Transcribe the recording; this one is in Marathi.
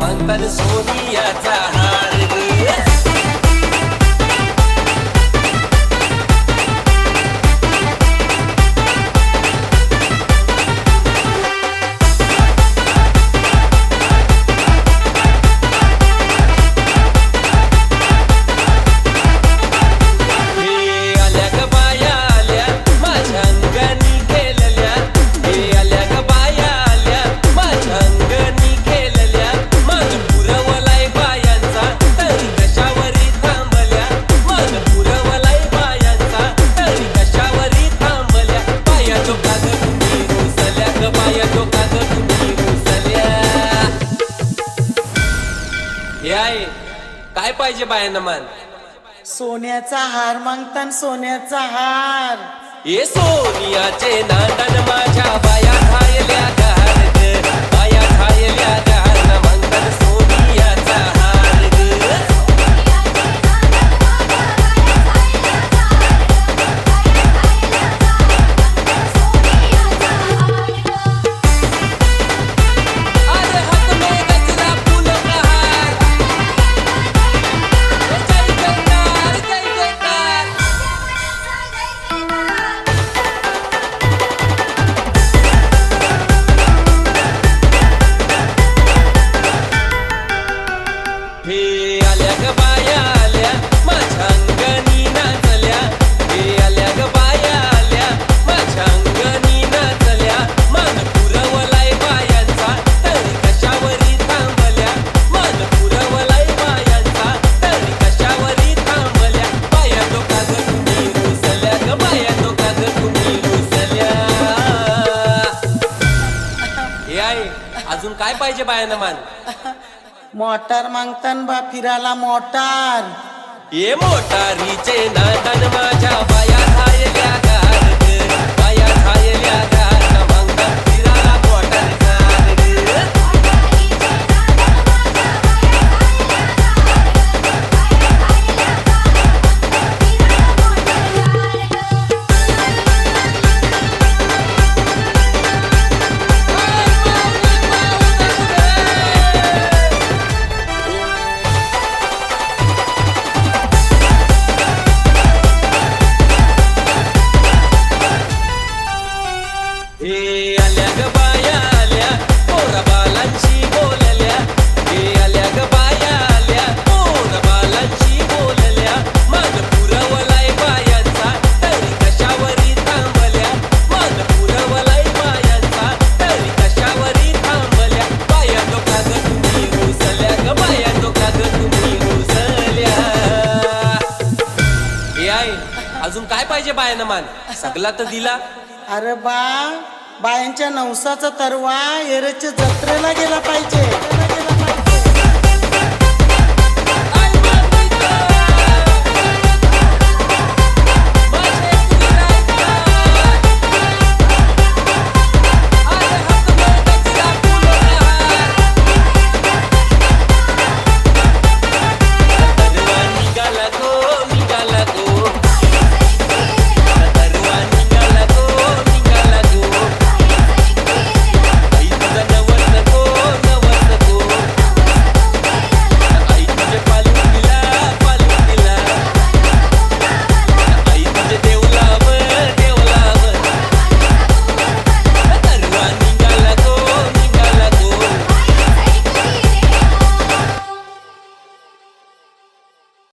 मंथन सोनियाचा हार ग। काय पाहिजे बायांना मान? सोन्याचा हार मागतान सोन्याचा हार। ये सोनियाचे नांदन माझ्या बाया खायल्या गार ग, बाया खायल्या गार न मंथन सोनियाचा हार ग। अजून काय पाहिजे बायांना मान? मोटार मागतान बा फिराला मोटार। ये मोटारीचे नांदन माझ्या बाया खायल्या गार ग, बाया खायल्या गार न मंथन फिराला मोटार गार ग। आल्या ग बाया आल्या पोरा बालांची बोलल्या, हे आल्या ग बाया आल्या पोरा बालांची बोलल्या। मान पुरवलाय बायांचा तरी कशावरी थांबल्या, मान पुरवलाय बायांचा तरी कशावरी थांबल्या। बाया तो काग तुम्ही रुसल्या ग, बाया तो काग तुम्ही रुसल्या। हे आहे अजून काय पाहिजे बायांना मान? सगळा तर दिला। अरे बा बायांच्या नवसाचा तरवा एरच्या जत्रेला गेला पाहिजे।